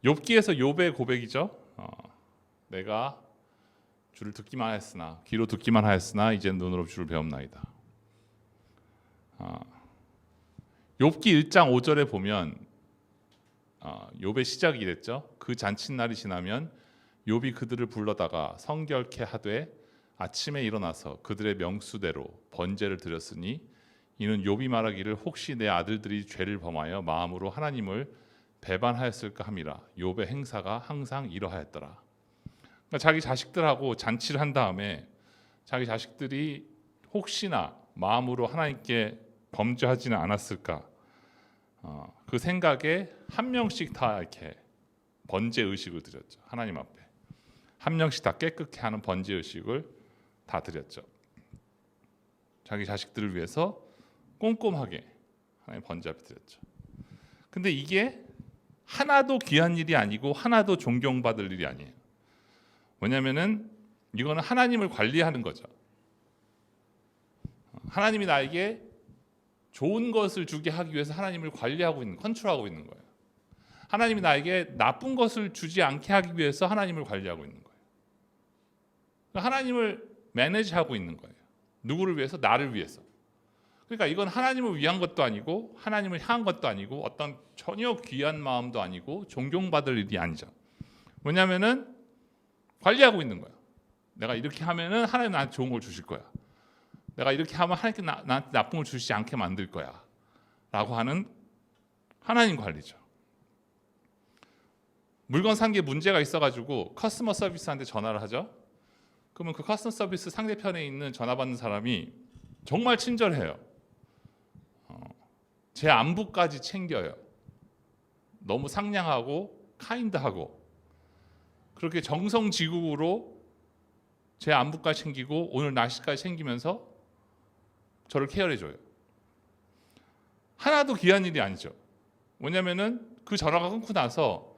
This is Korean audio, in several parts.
욥기에서 욥의 고백이죠. 내가 주를 듣기만 하였으나 귀로 듣기만 하였으나 이제 눈으로 주를 배움나이다. 욥기 1장 5절에 보면 욥의 시작이 이랬죠. 그 잔칫날이 지나면 욥이 그들을 불러다가 성결케 하되 아침에 일어나서 그들의 명수대로 번제를 드렸으니 이는 욥이 말하기를 혹시 내 아들들이 죄를 범하여 마음으로 하나님을 배반하였을까 함이라. 욥의 행사가 항상 이러하였더라. 그러니까 자기 자식들하고 잔치를 한 다음에 자기 자식들이 혹시나 마음으로 하나님께 범죄하지는 않았을까, 그 생각에 한 명씩 다 이렇게 번제 의식을 드렸죠. 하나님 앞에 한 명씩 다 깨끗게 하는 번제 의식을 다 드렸죠. 자기 자식들을 위해서 꼼꼼하게 하나님 번제 앞에 드렸죠. 근데 이게 하나도 귀한 일이 아니고 하나도 존경받을 일이 아니에요. 왜냐하면은 이거는 하나님을 관리하는 거죠. 하나님이 나에게 좋은 것을 주게 하기 위해서 하나님을 관리하고 있는, 컨트롤하고 있는 거예요. 하나님이 나에게 나쁜 것을 주지 않게 하기 위해서 하나님을 관리하고 있는 거예요. 하나님을 매니지하고 있는 거예요. 누구를 위해서? 나를 위해서. 그러니까 이건 하나님을 위한 것도 아니고 하나님을 향한 것도 아니고 어떤 전혀 귀한 마음도 아니고 존경받을 일이 아니죠. 왜냐하면은 관리하고 있는 거예요. 내가 이렇게 하면은 하나님 나한테 좋은 걸 주실 거야. 내가 이렇게 하면 하나님께 나한테 나쁜 걸 주시지 않게 만들 거야. 라고 하는 하나님 관리죠. 물건 산 게 문제가 있어가지고 커스터머 서비스한테 전화를 하죠. 그러면 그 커스터머 서비스 상대편에 있는 전화 받는 사람이 정말 친절해요. 제 안부까지 챙겨요. 너무 상냥하고 카인드하고 그렇게 정성지국으로 제 안부까지 챙기고 오늘 날씨까지 챙기면서 저를 케어해줘요. 하나도 귀한 일이 아니죠. 왜냐하면은 그 전화가 끊고 나서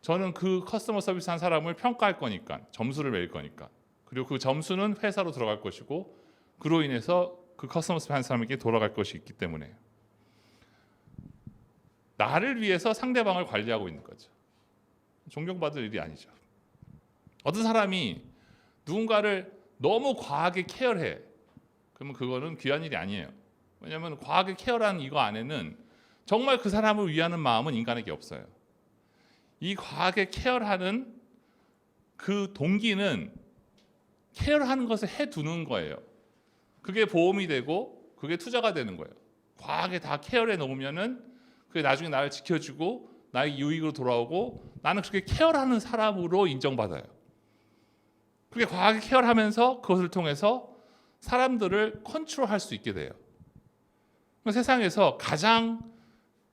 저는 그 커스터머 서비스 한 사람을 평가할 거니까, 점수를 매길 거니까, 그리고 그 점수는 회사로 들어갈 것이고 그로 인해서 그 커스터머 서비스 한 사람에게 돌아갈 것이 있기 때문에 나를 위해서 상대방을 관리하고 있는 거죠. 존경받을 일이 아니죠. 어떤 사람이 누군가를 너무 과하게 케어해. 그러면 그거는 귀한 일이 아니에요. 왜냐하면 과하게 케어라는 이거 안에는 정말 그 사람을 위하는 마음은 인간에게 없어요. 이 과하게 케어하는 그 동기는 케어하는 것을 해두는 거예요. 그게 보험이 되고 그게 투자가 되는 거예요. 과하게 다 케어해 놓으면은 그게 나중에 나를 지켜주고 나의 유익으로 돌아오고 나는 그렇게 케어하는 사람으로 인정받아요. 그렇게 과하게 케어하면서 그것을 통해서 사람들을 컨트롤할 수 있게 돼요. 세상에서 가장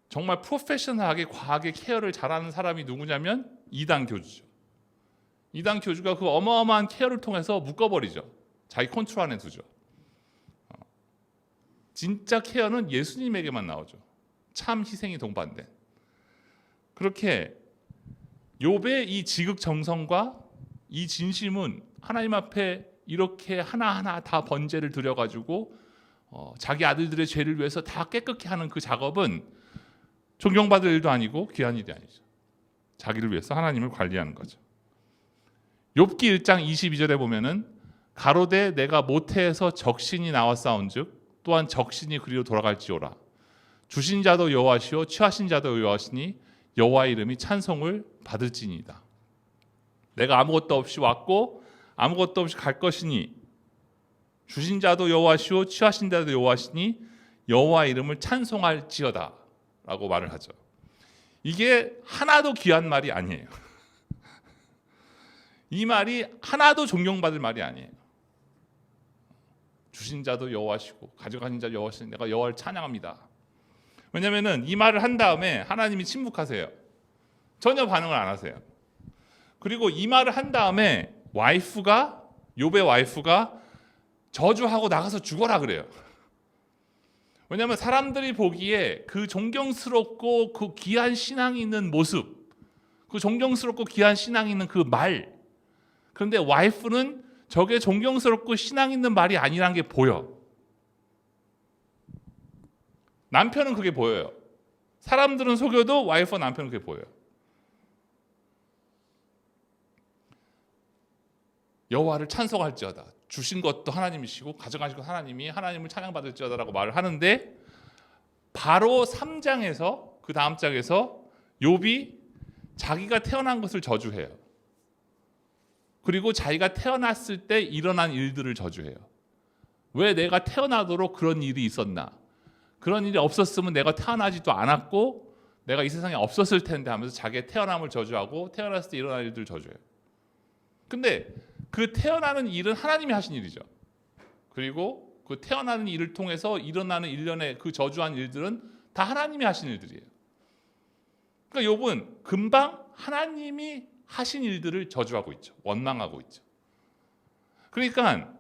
정말 프로페셔널하게 과하게 케어를 잘하는 사람이 누구냐면 이단 교주죠. 이단 교주가 그 어마어마한 케어를 통해서 묶어버리죠. 자기 컨트롤 안에 두죠. 진짜 케어는 예수님에게만 나오죠. 참 희생이 동반된. 그렇게 욥의 이 지극정성과 이 진심은 하나님 앞에 이렇게 하나하나 다 번제를 드려가지고 자기 아들들의 죄를 위해서 다 깨끗게 하는 그 작업은 존경받을 일도 아니고 귀한 일이 아니죠. 자기를 위해서 하나님을 관리하는 거죠. 욥기 1장 22절에 보면은 가로되 내가 모태에서 적신이 나왔사온즉 또한 적신이 그리로 돌아갈지어라. 주신 자도 여호와시요 취하신 자도 여호와시니 여호와의 이름이 찬송을 받을지니이다. 내가 아무것도 없이 왔고 아무것도 없이 갈 것이니 주신 자도 여호와시요 취하신 자도 여호와시니 여호와의 이름을 찬송할지어다 라고 말을 하죠. 이게 하나도 귀한 말이 아니에요. 이 말이 하나도 존경받을 말이 아니에요. 주신 자도 여호와시고 가져가신 자도 여호와시니 내가 여호와를 찬양합니다. 왜냐하면 이 말을 한 다음에 하나님이 침묵하세요. 전혀 반응을 안 하세요. 그리고 이 말을 한 다음에 욥의 와이프가 저주하고 나가서 죽어라 그래요. 왜냐하면 사람들이 보기에 그 존경스럽고 그 귀한 신앙이 있는 모습, 그 존경스럽고 귀한 신앙이 있는 그 말, 그런데 와이프는 저게 존경스럽고 신앙 있는 말이 아니라는 게 보여. 남편은 그게 보여요. 사람들은 속여도 와이프와 남편은 그게 보여요. 여호와를 찬송할지어다. 주신 것도 하나님이시고 가져가신 것 하나님이 하나님을 찬양받을지어다라고 말을 하는데 바로 3장에서 그 다음 장에서 욥이 자기가 태어난 것을 저주해요. 그리고 자기가 태어났을 때 일어난 일들을 저주해요. 왜 내가 태어나도록 그런 일이 있었나? 그런 일이 없었으면 내가 태어나지도 않았고 내가 이 세상에 없었을 텐데 하면서 자기의 태어남을 저주하고 태어났을 때 일어난 일들을 저주해요. 근데 그 태어나는 일은 하나님이 하신 일이죠. 그리고 그 태어나는 일을 통해서 일어나는 일련의 그 저주한 일들은 다 하나님이 하신 일들이에요. 그러니까 욥은 금방 하나님이 하신 일들을 저주하고 있죠. 원망하고 있죠. 그러니까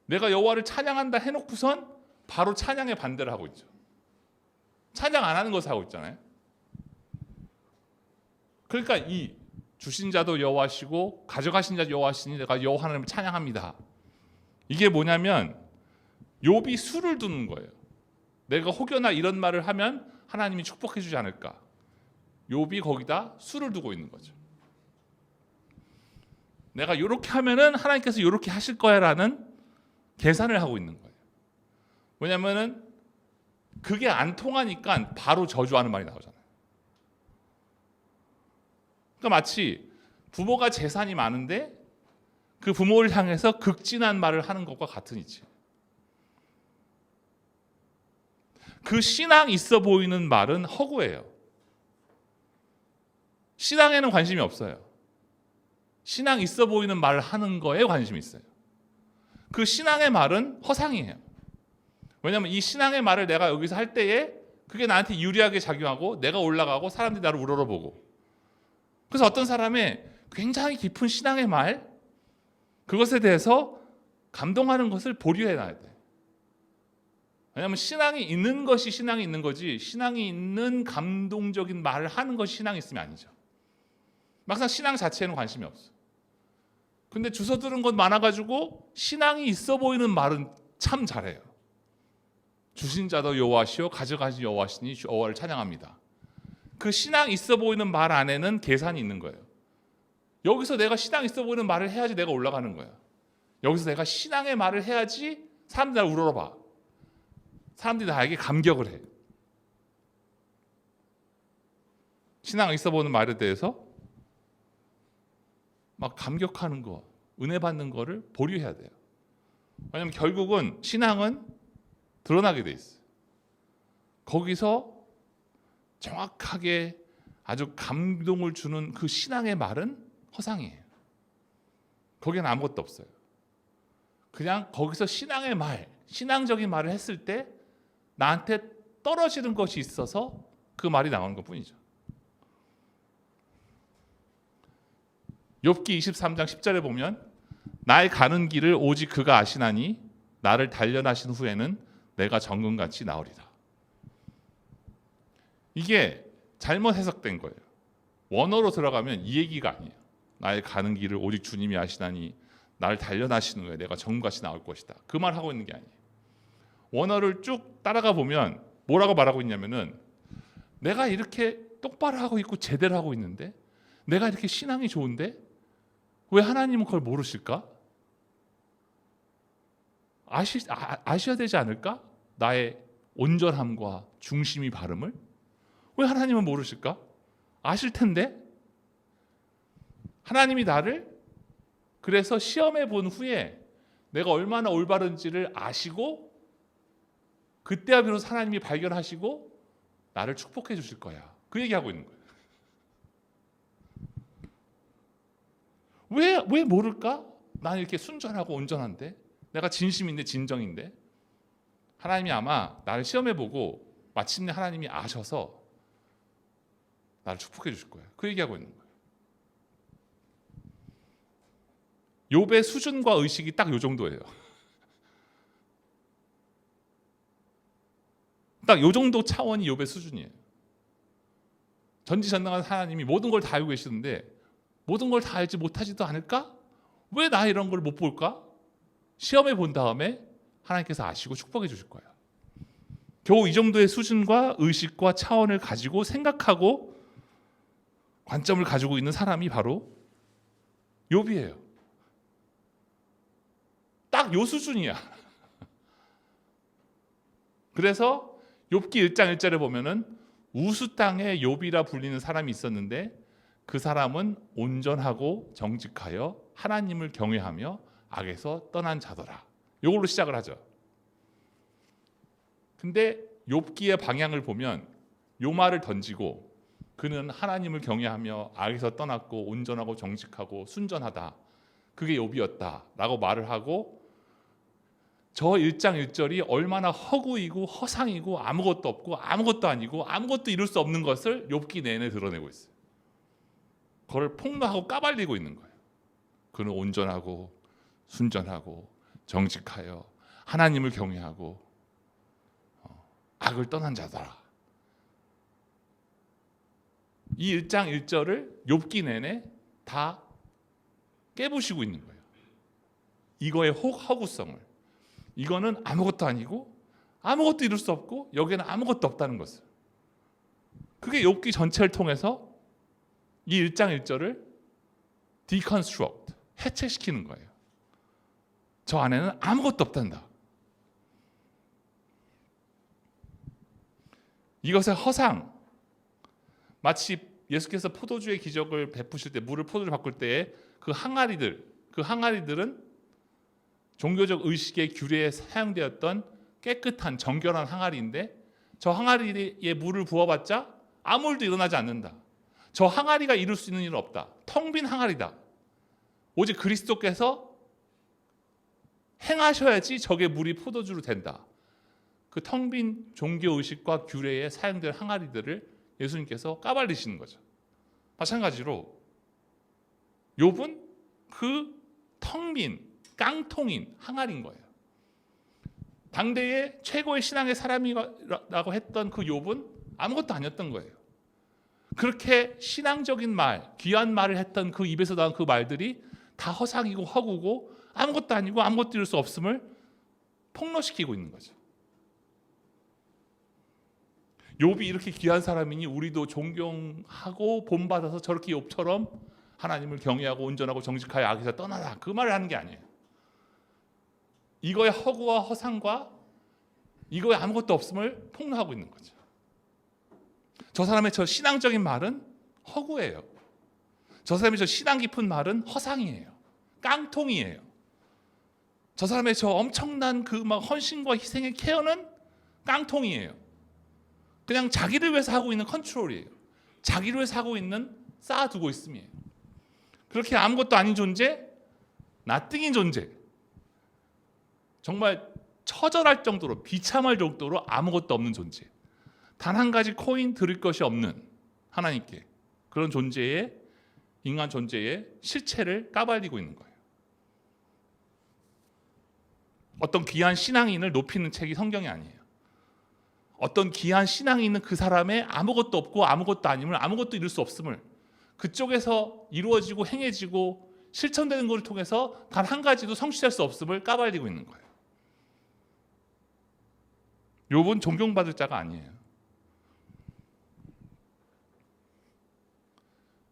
내가 여호와를 찬양한다 해놓고선 바로 찬양의 반대를 하고 있죠. 찬양 안 하는 것을 하고 있잖아요. 그러니까 이 주신 자도 여호와시고 가져가신 자도 여호와시니 내가 여호와 하나님을 찬양합니다. 이게 뭐냐면 욥이 수를 두는 거예요. 내가 혹여나 이런 말을 하면 하나님이 축복해 주지 않을까. 욥이 거기다 수를 두고 있는 거죠. 내가 이렇게 하면은 하나님께서 이렇게 하실 거야라는 계산을 하고 있는 거예요. 왜냐하면은 그게 안 통하니까 바로 저주하는 말이 나오잖아요. 그러니까 마치 부모가 재산이 많은데 그 부모를 향해서 극진한 말을 하는 것과 같은 이치. 그 신앙 있어 보이는 말은 허구예요. 신앙에는 관심이 없어요. 신앙 있어 보이는 말을 하는 거에 관심이 있어요. 그 신앙의 말은 허상이에요. 왜냐하면 이 신앙의 말을 내가 여기서 할 때에 그게 나한테 유리하게 작용하고 내가 올라가고 사람들이 나를 우러러보고, 그래서 어떤 사람의 굉장히 깊은 신앙의 말, 그것에 대해서 감동하는 것을 보류해놔야 돼. 왜냐하면 신앙이 있는 것이 신앙이 있는 거지, 신앙이 있는 감동적인 말을 하는 것이 신앙이 있으면 아니죠. 막상 신앙 자체에는 관심이 없어. 근데 주워 들은 것 많아가지고 신앙이 있어 보이는 말은 참 잘해요. 주신 자도 여호와시오 가져가신 여호와시니 여호와를 찬양합니다. 그 신앙 있어 보이는 말 안에는 계산이 있는 거예요. 여기서 내가 신앙 있어 보이는 말을 해야지 내가 올라가는 거야. 여기서 내가 신앙의 말을 해야지 사람들이 나를 우러러봐. 사람들이 나에게 감격을 해. 신앙 있어 보이는 말에 대해서 막 감격하는 거, 은혜 받는 거를 보류해야 돼요. 왜냐하면 결국은 신앙은 드러나게 돼 있어요. 거기서 정확하게 아주 감동을 주는 그 신앙의 말은 허상이에요. 거기는 아무것도 없어요. 그냥 거기서 신앙의 말, 신앙적인 말을 했을 때 나한테 떨어지는 것이 있어서 그 말이 나오는 것뿐이죠. 욥기 23장 10절에 보면 나의 가는 길을 오직 그가 아시나니 나를 단련하신 후에는 내가 정금같이 나으리라. 이게 잘못 해석된 거예요. 원어로 들어가면 이 얘기가 아니에요. 나의 가는 길을 오직 주님이 아시나니 나를 단련하시는 거예요. 내가 정금같이 나올 것이다. 그 말 하고 있는 게 아니에요. 원어를 쭉 따라가 보면 뭐라고 말하고 있냐면은 내가 이렇게 똑바로 하고 있고 제대로 하고 있는데, 내가 이렇게 신앙이 좋은데 왜 하나님은 그걸 모르실까? 아셔야 되지 않을까? 나의 온전함과 중심이 바름을 왜 하나님은 모르실까? 아실 텐데. 하나님이 나를 그래서 시험해 본 후에 내가 얼마나 올바른지를 아시고 그때야 비로소 하나님이 발견하시고 나를 축복해 주실 거야. 그 얘기하고 있는 거예요. 왜 모를까? 난 이렇게 순전하고 온전한데, 내가 진심인데 진정인데. 하나님이 아마 나를 시험해보고 마침내 하나님이 아셔서 나를 축복해 주실 거예요. 그 얘기하고 있는 거예요. 욥의 수준과 의식이 딱 요 정도예요. 딱 요 정도 차원이 욥의 수준이에요. 전지전능한 하나님이 모든 걸 다 알고 계시는데 모든 걸 다 알지 못하지도 않을까? 왜 나 이런 걸 못 볼까? 시험해 본 다음에 하나님께서 아시고 축복해 주실 거예요. 겨우 이 정도의 수준과 의식과 차원을 가지고 생각하고 관점을 가지고 있는 사람이 바로 욥이에요. 딱 요 수준이야. 그래서 욥기 1장 1절에 보면은 우수 땅에 욥이라 불리는 사람이 있었는데 그 사람은 온전하고 정직하여 하나님을 경외하며 악에서 떠난 자더라. 이걸로 시작을 하죠. 근데 욥기의 방향을 보면 요 말을 던지고 그는 하나님을 경외하며 악에서 떠났고 온전하고 정직하고 순전하다. 그게 욥이었다라고 말을 하고 저 1장 1절이 얼마나 허구이고 허상이고 아무것도 없고 아무것도 아니고 아무것도 이룰 수 없는 것을 욥기 내내 드러내고 있어요. 그걸 폭로하고 까발리고 있는 거예요. 그는 온전하고 순전하고 정직하여 하나님을 경외하고 악을 떠난 자더라. 이 1장 1절을 욥기 내내 다 깨부시고 있는 거예요. 이거의 허구성을. 이거는 아무것도 아니고 아무것도 이룰 수 없고 여기에는 아무것도 없다는 것을. 그게 욥기 전체를 통해서 이 1장 1절을 deconstruct, 해체시키는 거예요. 저 안에는 아무것도 없단다. 이것의 허상, 마치 예수께서 포도주의 기적을 베푸실 때 물을 포도주로 바꿀 때에 그 항아리들은 종교적 의식의 규례에 사용되었던 깨끗한 정결한 항아리인데 저 항아리에 물을 부어봤자 아무 일도 일어나지 않는다. 저 항아리가 이룰 수 있는 일은 없다. 텅 빈 항아리다. 오직 그리스도께서 행하셔야지 저게 물이 포도주로 된다. 그 텅 빈 종교 의식과 규례에 사용된 항아리들을 예수님께서 까발리시는 거죠. 마찬가지로 욥은 그 텅 빈 깡통인 항아리인 거예요. 당대의 최고의 신앙의 사람이라고 했던 그 욥은 아무것도 아니었던 거예요. 그렇게 신앙적인 말, 귀한 말을 했던 그 입에서 나온 그 말들이 다 허상이고 허구고 아무것도 아니고 아무것도 이룰 수 없음을 폭로시키고 있는 거죠. 욥이 이렇게 귀한 사람이니 우리도 존경하고 본받아서 저렇게 욥처럼 하나님을 경외하고 온전하고 정직하여 악에서 떠나라. 그 말을 하는 게 아니에요. 이거의 허구와 허상과 이거의 아무것도 없음을 폭로하고 있는 거죠. 저 사람의 저 신앙적인 말은 허구예요. 저 사람의 저 신앙 깊은 말은 허상이에요. 깡통이에요. 저 사람의 저 엄청난 그 막 헌신과 희생의 케어는 깡통이에요. 그냥 자기를 위해서 하고 있는 컨트롤이에요. 자기를 위해서 하고 있는 쌓아두고 있음이에요. 그렇게 아무것도 아닌 존재, 나띵인 존재. 정말 처절할 정도로 비참할 정도로 아무것도 없는 존재. 단 한 가지 코인 드릴 것이 없는 하나님께 그런 존재의 인간 존재의 실체를 까발리고 있는 거예요. 어떤 귀한 신앙인을 높이는 책이 성경이 아니에요. 어떤 귀한 신앙이 있는 그 사람의 아무것도 없고 아무것도 아님을 아무것도 이룰 수 없음을 그쪽에서 이루어지고 행해지고 실천되는 것을 통해서 단 한 가지도 성취될 수 없음을 까발리고 있는 거예요. 욥은 존경받을 자가 아니에요.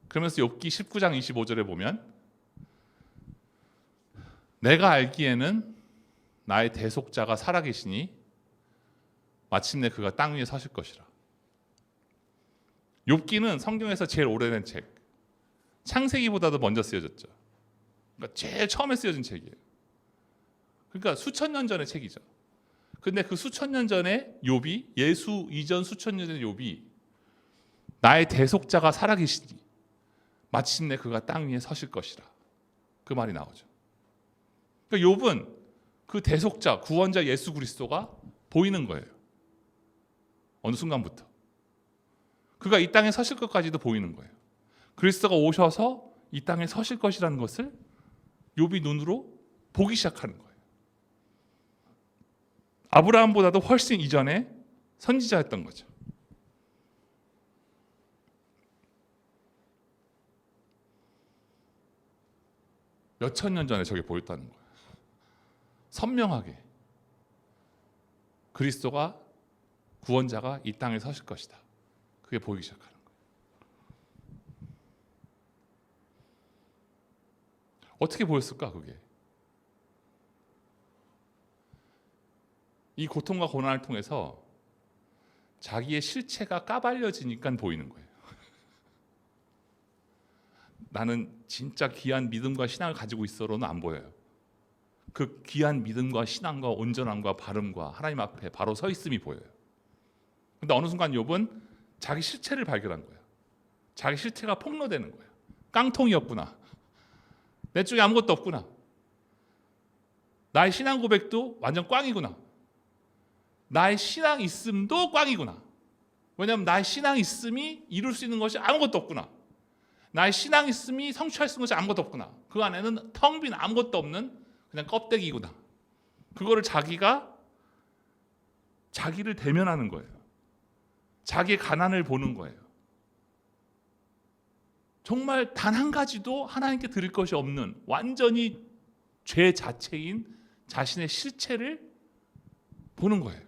그러면서 욥기 19장 25절에 보면 내가 알기에는 나의 대속자가 살아계시니 마침내 그가 땅 위에 서실 것이라. 욥기는 성경에서 제일 오래된 책. 창세기보다도 먼저 쓰여졌죠. 그러니까 제일 처음에 쓰여진 책이에요. 그러니까 수천 년 전의 책이죠. 근데 그 수천 년 전에 욥이 예수 이전 수천 년 전의 욥이 나의 대속자가 살아계시니 마침내 그가 땅 위에 서실 것이라. 그 말이 나오죠. 그러니까 욥은 그 대속자, 구원자 예수 그리스도가 보이는 거예요. 어느 순간부터. 그가 이 땅에 서실 것까지도 보이는 거예요. 그리스도가 오셔서 이 땅에 서실 것이라는 것을 욥이 눈으로 보기 시작하는 거예요. 아브라함보다도 훨씬 이전에 선지자였던 거죠. 몇천 년 전에 저게 보였다는 거예요. 선명하게 그리스도가 구원자가 이 땅에 서실 것이다. 그게 보이기 시작하는 거예요. 어떻게 보였을까 그게? 이 고통과 고난을 통해서 자기의 실체가 까발려지니까 보이는 거예요. 나는 진짜 귀한 믿음과 신앙을 가지고 있어로는 안 보여요. 그 귀한 믿음과 신앙과 온전함과 바름과 하나님 앞에 바로 서 있음이 보여요. 근데 어느 순간 욥은 자기 실체를 발견한 거예요. 자기 실체가 폭로되는 거예요. 깡통이었구나. 내 쪽에 아무것도 없구나. 나의 신앙 고백도 완전 꽝이구나. 나의 신앙 있음도 꽝이구나. 왜냐하면 나의 신앙 있음이 이룰 수 있는 것이 아무것도 없구나. 나의 신앙 있음이 성취할 수 있는 것이 아무것도 없구나. 그 안에는 텅 빈 아무것도 없는 그냥 껍데기구나. 그거를 자기가 자기를 대면하는 거예요. 자기의 가난을 보는 거예요. 정말 단 한 가지도 하나님께 드릴 것이 없는 완전히 죄 자체인 자신의 실체를 보는 거예요.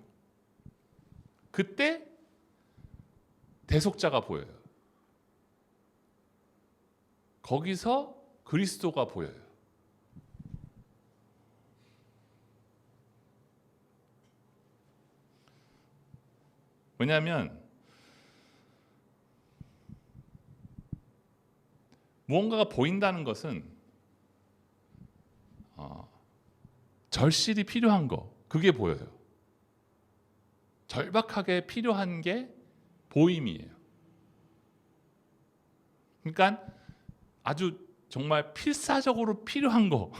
그때 대속자가 보여요. 거기서 그리스도가 보여요. 왜냐하면 무언가가 보인다는 것은 절실히 필요한 거, 그게 보여요. 절박하게 필요한 게 보임이에요. 그러니까 아주 정말 필사적으로 필요한 거,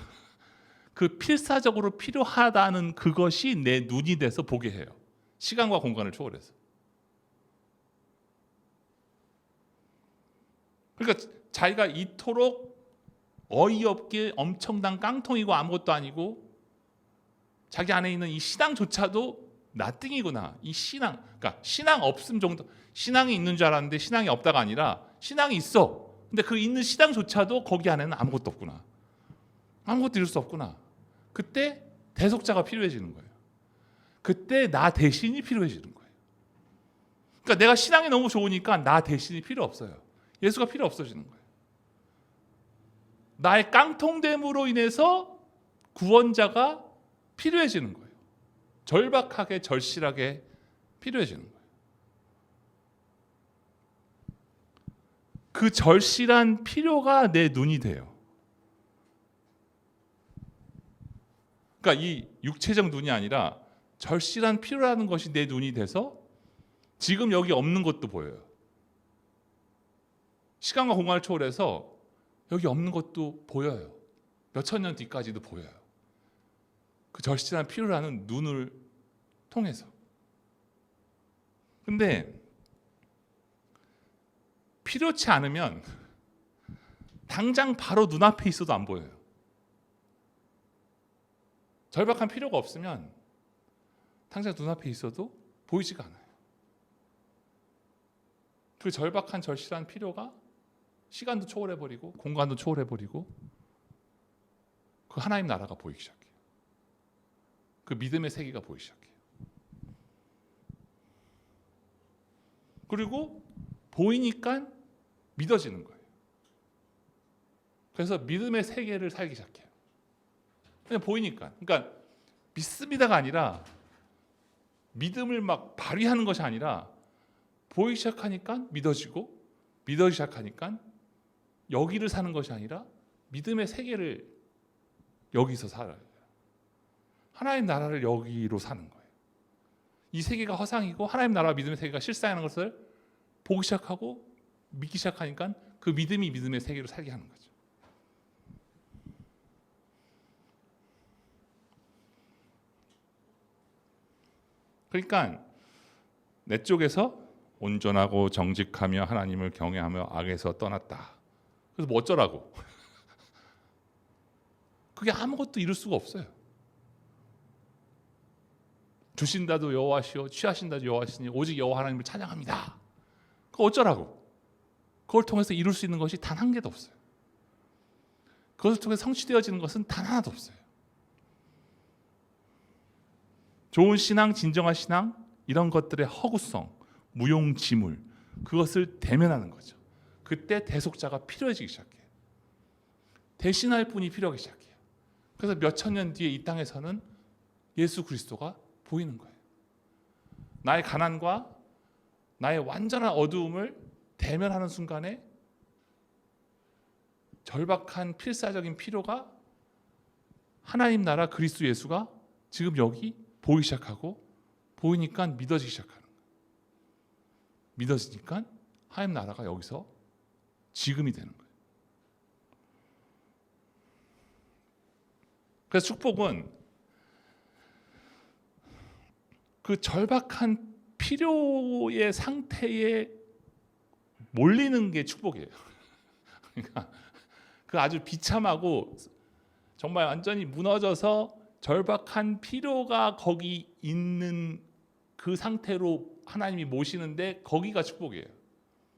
그 필사적으로 필요하다는 그것이 내 눈이 돼서 보게 해요. 시간과 공간을 초월해서. 그러니까 자기가 이토록 어이없게 엄청난 깡통이고 아무것도 아니고 자기 안에 있는 이 신앙조차도 나띵이구나. 이 신앙, 그러니까 신앙 없음 정도, 신앙이 있는 줄 알았는데 신앙이 없다가 아니라 신앙이 있어. 근데 그 있는 신앙조차도 거기 안에는 아무것도 없구나. 아무것도 이룰 수 없구나. 그때 대속자가 필요해지는 거예요. 그때 나 대신이 필요해지는 거예요. 그러니까 내가 신앙이 너무 좋으니까 나 대신이 필요 없어요. 예수가 필요 없어지는 거예요. 나의 깡통됨으로 인해서 구원자가 필요해지는 거예요. 절박하게 절실하게 필요해지는 거예요. 그 절실한 필요가 내 눈이 돼요. 그러니까 이 육체적 눈이 아니라 절실한 필요라는 것이 내 눈이 돼서 지금 여기 없는 것도 보여요. 시간과 공간을 초월해서 여기 없는 것도 보여요. 몇천 년 뒤까지도 보여요. 그 절실한 필요라는 눈을 통해서. 근데 필요치 않으면 당장 바로 눈앞에 있어도 안 보여요. 절박한 필요가 없으면 당장 눈앞에 있어도 보이지가 않아요. 그 절박한 절실한 필요가 시간도 초월해버리고 공간도 초월해버리고 그 하나님 나라가 보이기 시작해요. 그 믿음의 세계가 보이기 시작해요. 그리고 보이니까 믿어지는 거예요. 그래서 믿음의 세계를 살기 시작해요. 그냥 보이니까. 그러니까 믿습니다가 아니라 믿음을 막 발휘하는 것이 아니라 보이기 시작하니까 믿어지고 믿어지기 시작하니까 여기를 사는 것이 아니라 믿음의 세계를 여기서 살아요. 하나님 나라를 여기로 사는 거예요. 이 세계가 허상이고 하나님 나라와 믿음의 세계가 실상하는 것을 보기 시작하고 믿기 시작하니까 그 믿음이 믿음의 세계로 살게 하는 거죠. 그러니까 내 쪽에서 온전하고 정직하며 하나님을 경외하며 악에서 떠났다. 그래서 뭐 어쩌라고? 그게 아무것도 이룰 수가 없어요. 주신다도 여호와시오 취하신다도 여호와시니 오직 여호와 하나님을 찬양합니다. 그거 어쩌라고? 그걸 통해서 이룰 수 있는 것이 단 한 개도 없어요. 그것을 통해 성취되어지는 것은 단 하나도 없어요. 좋은 신앙, 진정한 신앙, 이런 것들의 허구성, 무용지물, 그것을 대면하는 거죠. 그때 대속자가 필요해지기 시작해요. 대신할 분이 필요하기 시작해요. 그래서 몇천 년 뒤에 이 땅에서는 예수 그리스도가 보이는 거예요. 나의 가난과 나의 완전한 어두움을 대면하는 순간에 절박한 필사적인 필요가 하나님 나라 그리스도 예수가 지금 여기 보이기 시작하고, 보이니까 믿어지기 시작하는 거예요. 믿어지니까 하나님 나라가 여기서 지금이 되는 거예요. 그래서 축복은 그 절박한 필요의 상태에 몰리는 게 축복이에요. 그러니까 그 아주 비참하고 정말 완전히 무너져서 절박한 필요가 거기 있는 그 상태로 하나님이 모시는데, 거기가 축복이에요.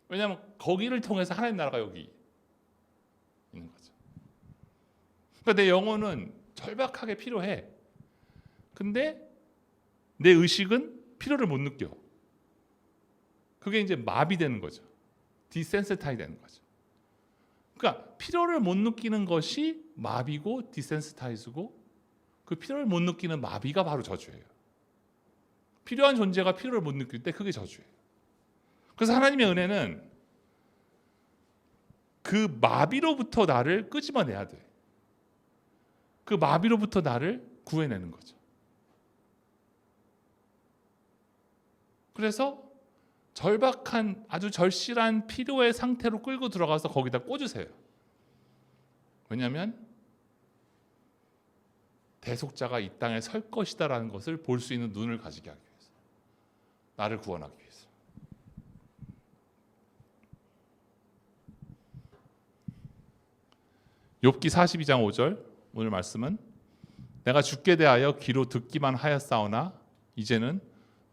왜냐하면 거기를 통해서 하나님 나라가 여기 있는 거죠. 그러니까 내 영혼은 절박하게 필요해. 근데 내 의식은 필요를 못 느껴. 그게 이제 마비되는 거죠. 디센시타이 되는 거죠. 그러니까 필요를 못 느끼는 것이 마비고 디센시타이즈고, 그 필요를 못 느끼는 마비가 바로 저주예요. 필요한 존재가 필요를 못 느낄 때 그게 저주예요. 그래서 하나님의 은혜는 그 마비로부터 나를 끄집어내야 돼. 그 마비로부터 나를 구해내는 거죠. 그래서 절박한 아주 절실한 필요의 상태로 끌고 들어가서 거기다 꽂으세요. 왜냐하면 대속자가 이 땅에 설 것이다라는 것을 볼 수 있는 눈을 가지게 하기 위해서, 나를 구원하기 위해서. 욥기 42장 5절, 오늘 말씀은 내가 주께 대하여 귀로 듣기만 하였사오나 이제는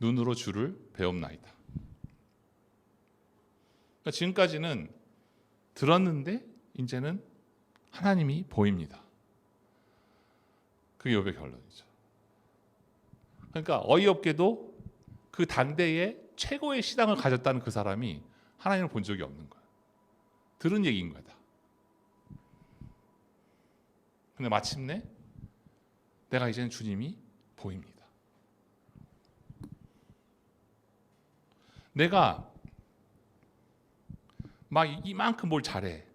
눈으로 주를 배움나이다. 그러니까 지금까지는 들었는데 이제는 하나님이 보입니다. 그게 욥의 결론이죠. 그러니까 어이없게도 그 당대에 최고의 신앙을 가졌다는 그 사람이 하나님을 본 적이 없는 거야. 들은 얘기인 거다. 근데 마침내 내가 이제는 주님이 보입니다. 내가 막 이만큼 뭘 잘해,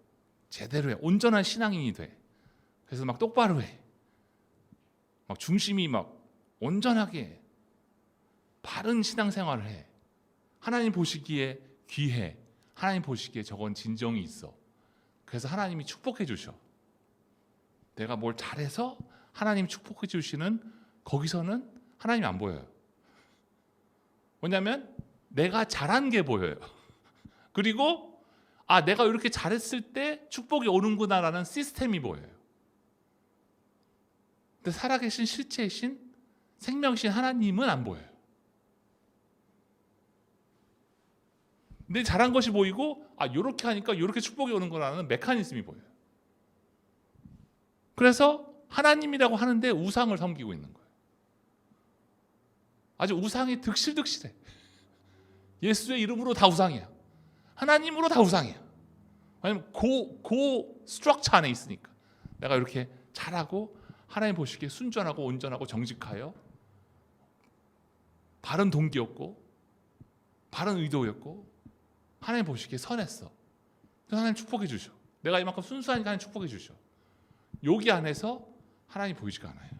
제대로 해, 온전한 신앙인이 돼. 그래서 막 똑바로 해, 막 중심이 막 온전하게 해, 바른 신앙생활을 해. 하나님 보시기에 귀해, 하나님 보시기에 저건 진정이 있어. 그래서 하나님이 축복해 주셔. 내가 뭘 잘해서 하나님이 축복해 주시는 거기서는 하나님이 안 보여요. 왜냐하면 내가 잘한 게 보여요. 그리고 내가 이렇게 잘했을 때 축복이 오는구나라는 시스템이 보여요. 근데 살아계신 실체이신 생명신 하나님은 안 보여요. 내 잘한 것이 보이고 이렇게 하니까 이렇게 축복이 오는구나라는 메커니즘이 보여요. 그래서 하나님이라고 하는데 우상을 섬기고 있는 거예요. 아주 우상이 득실득실해. 예수의 이름으로 다 우상이야. 하나님으로 다 우상이야. 왜냐면 그 스트럭처 안에 있으니까. 내가 이렇게 잘하고 하나님 보시기에 순전하고 온전하고 정직하여 바른 동기였고 바른 의도였고 하나님 보시기에 선했어. 그래서 하나님 축복해 주셔. 내가 이만큼 순수하니까 하나님 축복해 주셔. 여기 안에서 하나님 보이지가 않아요.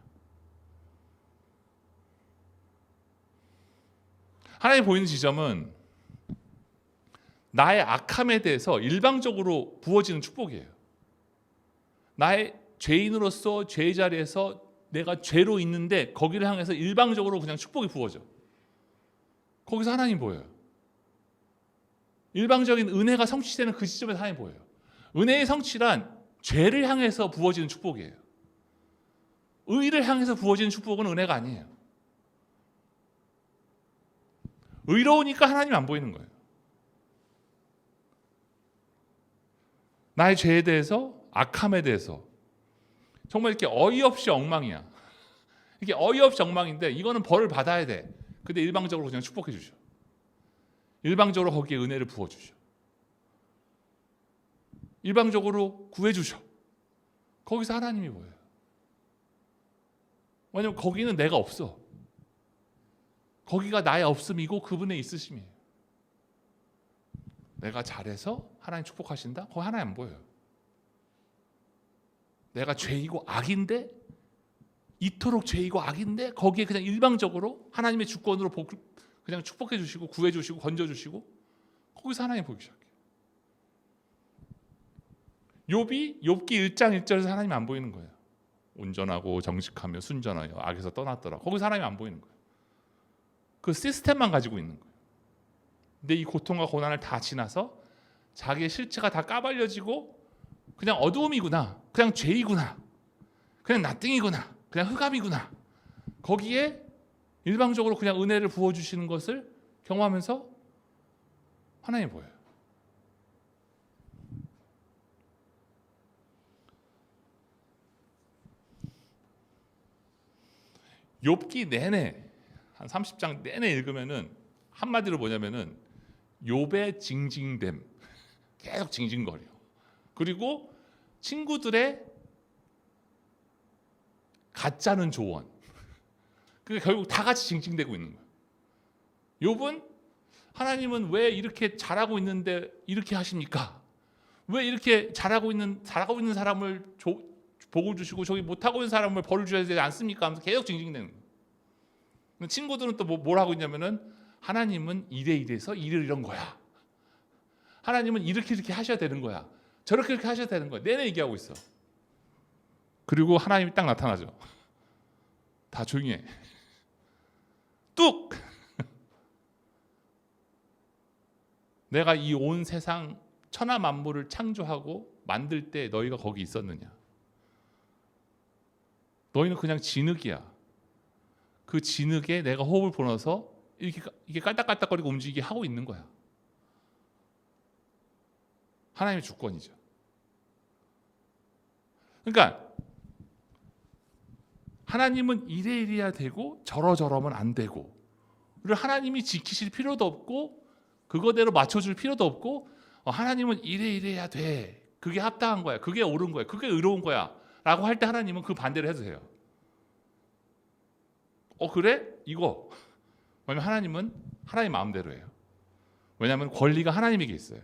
하나님 보이는 지점은 나의 악함에 대해서 일방적으로 부어지는 축복이에요. 나의 죄인으로서 죄의 자리에서 내가 죄로 있는데 거기를 향해서 일방적으로 그냥 축복이 부어져. 거기서 하나님 보여요. 일방적인 은혜가 성취되는 그 지점에서 하나님 보여요. 은혜의 성취란 죄를 향해서 부어지는 축복이에요. 의를 향해서 부어지는 축복은 은혜가 아니에요. 의로우니까 하나님 안 보이는 거예요. 나의 죄에 대해서, 악함에 대해서 정말 이렇게 어이없이 엉망이야. 이게 어이없이 엉망인데 이거는 벌을 받아야 돼. 근데 일방적으로 그냥 축복해 주셔. 일방적으로 거기에 은혜를 부어 주셔. 일방적으로 구해 주셔. 거기서 하나님이 보여요. 왜냐면 거기는 내가 없어. 거기가 나의 없음이고 그분의 있으심이에요. 내가 잘해서 하나님 축복하신다? 거기 하나님 안 보여요. 내가 죄이고 악인데, 이토록 죄이고 악인데 거기에 그냥 일방적으로 하나님의 주권으로 그냥 축복해 주시고 구해 주시고 건져 주시고, 거기서 하나님 보기 시작해요. 욥기 1장 1절에서 하나님이 안 보이는 거예요. 온전하고 정직하며 순전하여 악에서 떠났더라. 거기서 하나님이 안 보이는 거예요. 그 시스템만 가지고 있는 거예요. 근데 이 고통과 고난을 다 지나서 자기의 실체가 다 까발려지고 그냥 어두움이구나, 그냥 죄이구나, 그냥 나띵이구나, 그냥 흑암이구나, 거기에 일방적으로 그냥 은혜를 부어주시는 것을 경험하면서 하나님이 보여요. 욥기 내내 한 30장 내내 읽으면은 한마디로 뭐냐면은 욥의 징징됨, 계속 징징거려. 그리고 친구들의 가짜는 조언. 그 결국 다 같이 징징대고 있는 거예요. 욥은 하나님은 왜 이렇게 잘하고 있는데 이렇게 하십니까? 왜 이렇게 잘하고 있는 사람을 복을 주시고 저기 못하고 있는 사람을 벌을 주셔야 되지 않습니까? 하면서 계속 징징대는 거예요. 친구들은 또 뭘 하고 있냐면은 하나님은 이래서 이런 거야. 하나님은 이렇게 하셔야 되는 거야. 저렇게 하셔야 되는 거야. 내내 얘기하고 있어. 그리고 하나님이 딱 나타나죠. 다 조용히 해. 뚝! 내가 이 온 세상 천하 만물을 창조하고 만들 때 너희가 거기 있었느냐? 너희는 그냥 진흙이야. 그 진흙에 내가 호흡을 불어넣어서 이게 깔딱깔딱거리고 움직이게 하고 있는 거야. 하나님의 주권이죠. 그러니까 하나님은 이래야 되고 저러면 안 되고, 그리고 하나님이 지키실 필요도 없고 그거대로 맞춰줄 필요도 없고, 하나님은 이래야 돼, 그게 합당한 거야, 그게 옳은 거야, 그게 의로운 거야 라고 할 때 하나님은 그 반대를 해도 돼요. 그래? 이거. 왜냐면 하나님은 하나님 마음대로 해요. 왜냐하면 권리가 하나님에게 있어요.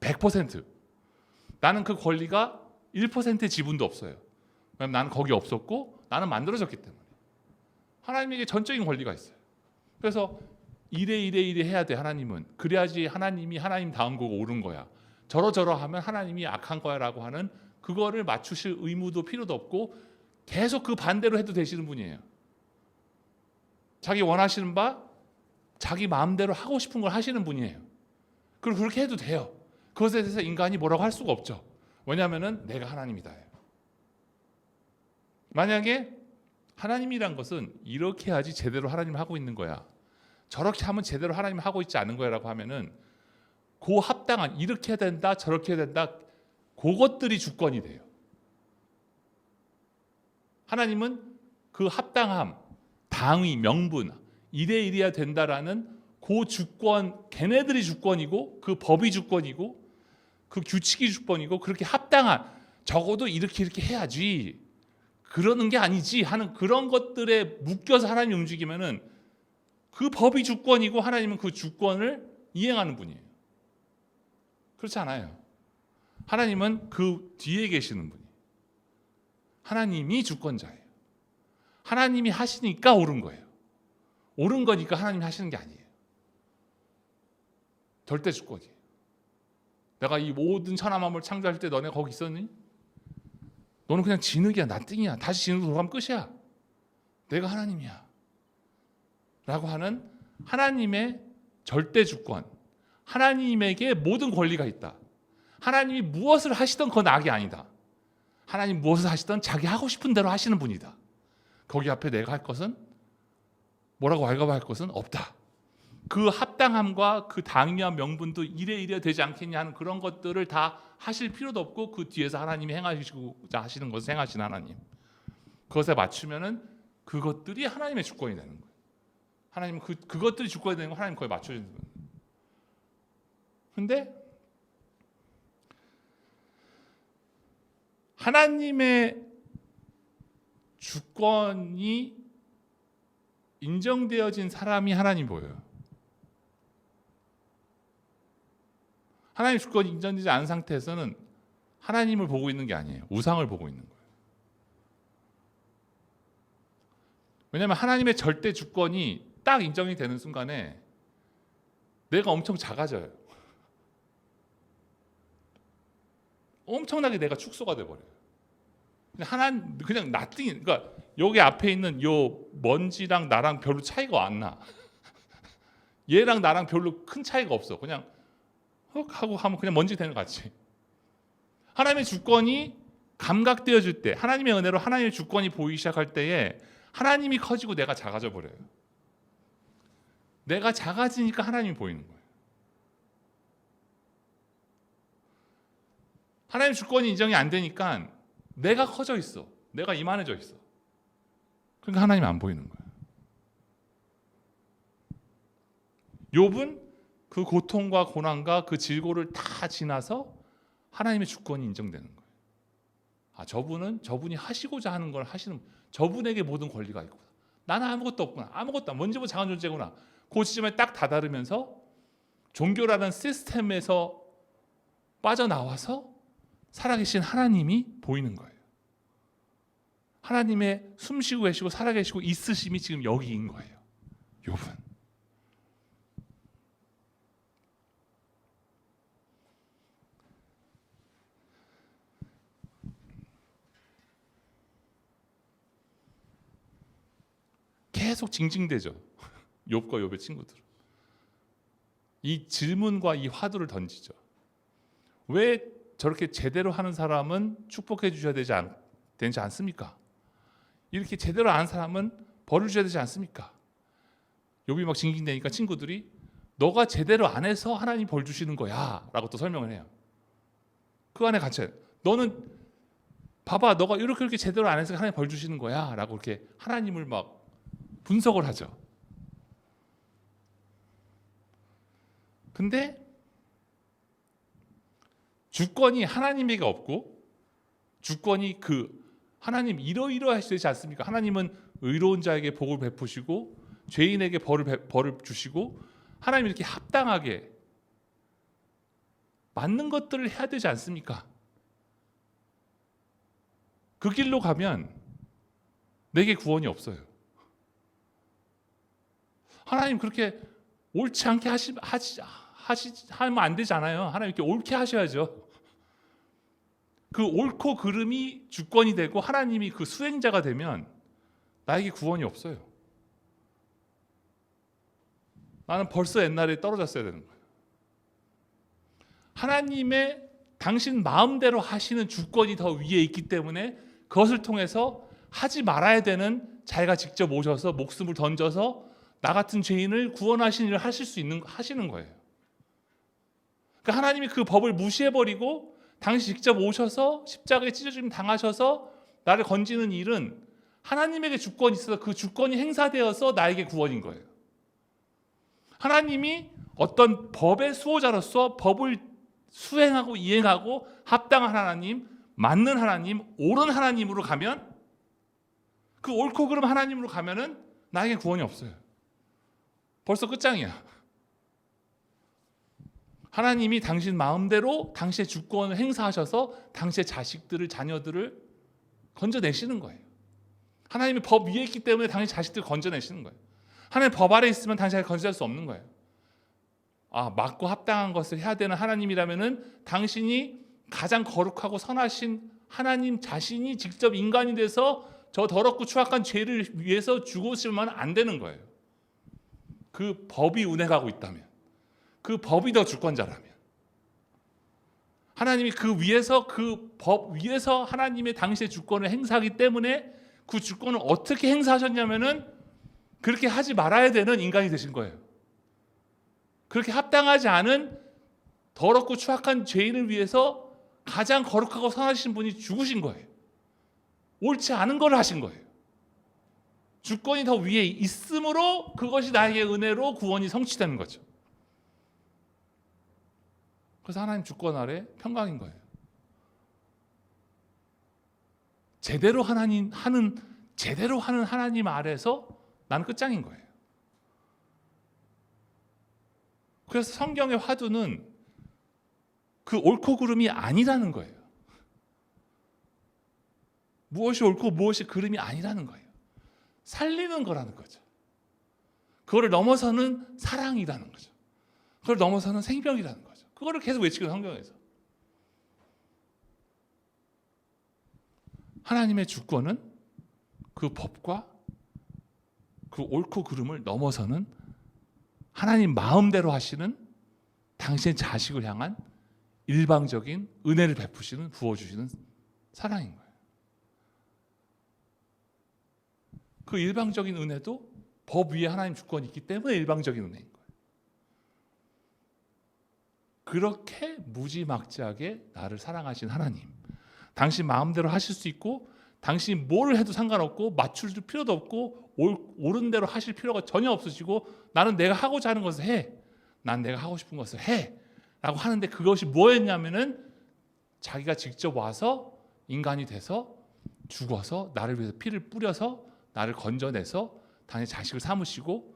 100%. 나는 그 권리가 1%의 지분도 없어요. 왜냐면 나는 거기 없었고 나는 만들어졌기 때문에. 하나님에게 전적인 권리가 있어요. 그래서 이래 해야 돼, 하나님은. 그래야지 하나님이 하나님 다운 거고 옳은 거야. 저러 하면 하나님이 악한 거야 라고 하는, 그거를 맞추실 의무도 필요도 없고 계속 그 반대로 해도 되시는 분이에요. 자기 원하시는 바, 자기 마음대로 하고 싶은 걸 하시는 분이에요. 그리고 그렇게 해도 돼요. 그것에 대해서 인간이 뭐라고 할 수가 없죠. 왜냐하면 내가 하나님이다. 만약에 하나님이란 것은 이렇게 해야지 제대로 하나님을 하고 있는 거야, 저렇게 하면 제대로 하나님을 하고 있지 않은 거야 라고 하면은 그 합당한, 이렇게 해야 된다 저렇게 해야 된다, 그것들이 주권이 돼요. 하나님은 그 합당함, 당위, 명분, 이래야 된다라는 그 주권, 걔네들이 주권이고 그 법이 주권이고 그 규칙이 주권이고, 그렇게 합당한, 적어도 이렇게 해야지, 그러는 게 아니지 하는 그런 것들에 묶여서 하나님이 움직이면은 그 법이 주권이고 하나님은 그 주권을 이행하는 분이에요. 그렇지 않아요. 하나님은 그 뒤에 계시는 분이에요. 하나님이 주권자예요. 하나님이 하시니까 옳은 거예요. 옳은 거니까 하나님이 하시는 게 아니에요. 절대 주권이에요. 내가 이 모든 천하 만물을 창조할 때 너네 거기 있었니? 너는 그냥 진흙이야, 나띵이야. 다시 진흙으로 돌아가면 끝이야. 내가 하나님이야 라고 하는 하나님의 절대 주권, 하나님에게 모든 권리가 있다. 하나님이 무엇을 하시던 그건 악이 아니다. 하나님 무엇을 하시던 자기 하고 싶은 대로 하시는 분이다. 거기 앞에 내가 할 것은, 뭐라고 왈가왈할 것은 없다. 그 합당함과 그 당위와 명분도 이래 되지 않겠냐 하는 그런 것들을 다 하실 필요도 없고, 그 뒤에서 하나님이 행하시고자 하시는 것을 행하신 하나님, 그것에 맞추면은 그것들이 하나님의 주권이 되는 거예요. 하나님은 그것들이 주권이 되는 거 하나님 거기에 맞춰주는 거예요. 근데 하나님의 주권이 인정되어진 사람이 하나님 보여요. 하나님 주권이 인정되지 않은 상태에서는 하나님을 보고 있는 게 아니에요. 우상을 보고 있는 거예요. 왜냐하면 하나님의 절대 주권이 딱 인정이 되는 순간에 내가 엄청 작아져요. 엄청나게 내가 축소가 돼버려요. 그냥 나띵. 그러니까 여기 앞에 있는 요 먼지랑 나랑 별로 차이가 안 나. 얘랑 나랑 별로 큰 차이가 없어. 그냥 헉 하고 하면 그냥 먼지 되는 것 같이. 하나님의 주권이 감각되어질 때, 하나님의 은혜로 하나님의 주권이 보이기 시작할 때에 하나님이 커지고 내가 작아져 버려요. 내가 작아지니까 하나님이 보이는 거예요. 하나님 주권이 인정이 안 되니까 내가 커져 있어. 내가 이만해져 있어. 그러니까 하나님이 안 보이는 거예요. 욥은 그 고통과 고난과 그 질고를 다 지나서 하나님의 주권이 인정되는 거예요. 아, 저분이 하시고자 하는 걸 하시는, 저분에게 모든 권리가 있구나. 나는 아무것도 없구나. 아무것도 먼지보다 작은 존재구나. 그 지점에 딱 다다르면서 종교라는 시스템에서 빠져나와서 살아계신 하나님이 보이는 거예요. 하나님의 숨쉬고 계시고 살아계시고 있으심이 지금 여기인 거예요. 욥은. 계속 징징대죠. 욥과 욥의 친구들. 이 질문과 이 화두를 던지죠. 왜 저렇게 제대로 하는 사람은 축복해 주셔야 되지 않습니까? 이렇게 제대로 아는 사람은 벌을 주셔야 되지 않습니까? 욥이 막 징징대니까 친구들이 너가 제대로 안 해서 하나님 벌 주시는 거야 라고 또 설명을 해요. 그 안에 갇혀요. 너는 봐봐, 너가 이렇게 제대로 안 해서 하나님 벌 주시는 거야 라고 이렇게 하나님을 막 분석을 하죠. 근데 주권이 하나님에게 없고, 주권이 하나님 이러이러하시지 않습니까? 하나님은 의로운 자에게 복을 베푸시고 죄인에게 벌을 주시고, 하나님 이렇게 합당하게 맞는 것들을 해야 되지 않습니까? 그 길로 가면 내게 구원이 없어요. 하나님 그렇게 옳지 않게 하면 안 되잖아요. 하나님 이렇게 옳게 하셔야죠. 그 옳고 그름이 주권이 되고 하나님이 그 수행자가 되면 나에게 구원이 없어요. 나는 벌써 옛날에 떨어졌어야 되는 거예요. 하나님의 당신 마음대로 하시는 주권이 더 위에 있기 때문에 그것을 통해서 하지 말아야 되는 자기가 직접 오셔서 목숨을 던져서 나 같은 죄인을 구원하시는 일을 하시는 거예요. 그러니까 하나님이 그 법을 무시해버리고 당신 직접 오셔서 십자가에 찢어짐 당하셔서 나를 건지는 일은 하나님에게 주권이 있어서 그 주권이 행사되어서 나에게 구원인 거예요. 하나님이 어떤 법의 수호자로서 법을 수행하고 이행하고 합당한 하나님, 맞는 하나님, 옳은 하나님으로 가면, 그 옳고 그름 하나님으로 가면은 나에게 구원이 없어요. 벌써 끝장이야. 하나님이 당신 마음대로 당신의 주권을 행사하셔서 당신의 자식들을, 자녀들을 건져내시는 거예요. 하나님이 법 위에 있기 때문에 당신 자식들을 건져내시는 거예요. 하나님 법 아래 있으면 당신을 건져낼 수 없는 거예요. 맞고 합당한 것을 해야 되는 하나님이라면은 당신이 가장 거룩하고 선하신 하나님 자신이 직접 인간이 돼서 저 더럽고 추악한 죄를 위해서 죽으시면 안 되는 거예요. 그 법이 운행하고 있다면, 그 법이 더 주권자라면, 하나님이 그 법 위에서 하나님의 당시의 주권을 행사하기 때문에 그 주권을 어떻게 행사하셨냐면은 그렇게 하지 말아야 되는 인간이 되신 거예요. 그렇게 합당하지 않은 더럽고 추악한 죄인을 위해서 가장 거룩하고 선하신 분이 죽으신 거예요. 옳지 않은 걸 하신 거예요. 주권이 더 위에 있으므로 그것이 나에게 은혜로 구원이 성취되는 거죠. 그래서 하나님 주권 아래 평강인 거예요. 제대로 하는 하나님 아래서 나는 끝장인 거예요. 그래서 성경의 화두는 그 옳고 그름이 아니라는 거예요. 무엇이 옳고 무엇이 그름이 아니라는 거예요. 살리는 거라는 거죠. 그거를 넘어서는 사랑이라는 거죠. 그걸 넘어서는 생명이라는 거죠. 그거를 계속 외치거든요, 성경에서. 하나님의 주권은 그 법과 그 옳고 그름을 넘어서는 하나님 마음대로 하시는 당신의 자식을 향한 일방적인 은혜를 베푸시는, 부어주시는 사랑인 거예요. 그 일방적인 은혜도 법 위에 하나님 주권이 있기 때문에 일방적인 은혜인 거예요. 그렇게 무지막지하게 나를 사랑하신 하나님, 당신 마음대로 하실 수 있고 당신이 뭘 해도 상관없고 맞출 필요도 없고 옳은 대로 하실 필요가 전혀 없으시고 나는 내가 하고자 하는 것을 해, 난 내가 하고 싶은 것을 해 라고 하는데 그것이 뭐였냐면은 자기가 직접 와서 인간이 돼서 죽어서 나를 위해서 피를 뿌려서 나를 건져내서 당신의 자식을 삼으시고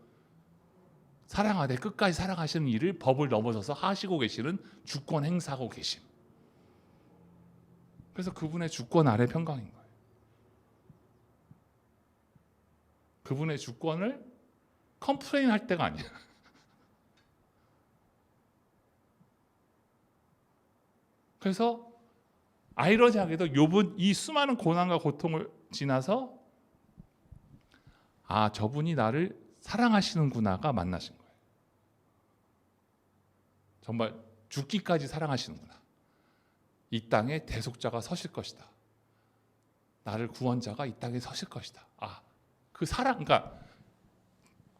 사랑하되 끝까지 사랑하시는 일을 법을 넘어서서 하시고 계시는 주권 행사하고 계심. 그래서 그분의 주권 아래 평강인 거예요. 그분의 주권을 컴플레인 할 때가 아니야. 그래서 아이러니하게도 욥은 이 수많은 고난과 고통을 지나서 아, 저분이 나를 사랑하시는구나가 만나신 거예요. 정말 죽기까지 사랑하시는구나. 이 땅에 대속자가 서실 것이다. 나를 구원자가 이 땅에 서실 것이다. 아, 그 사랑, 그러니까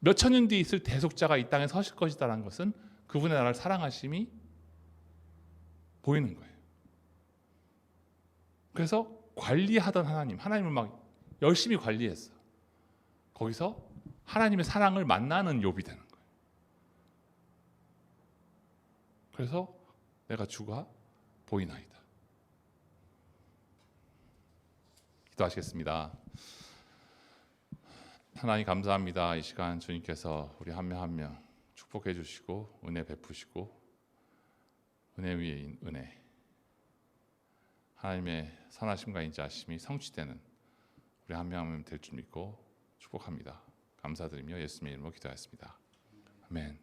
몇 천 년 뒤에 있을 대속자가 이 땅에 서실 것이다라는 것은 그분의 나를 사랑하심이 보이는 거예요. 그래서 관리하던 하나님을 막 열심히 관리했어. 거기서 하나님의 사랑을 만나는 욥이 되는 거예요. 그래서 내가 주가 보이나이다. 기도하시겠습니다. 하나님 감사합니다. 이 시간 주님께서 우리 한 명 한 명 축복해 주시고 은혜 베푸시고 은혜 위에 은혜, 하나님의 선하심과 인자하심이 성취되는 우리 한 명 한 명 될 줄 믿고 축복합니다. 감사드리며 예수님의 이름으로 기도하였습니다. 아멘.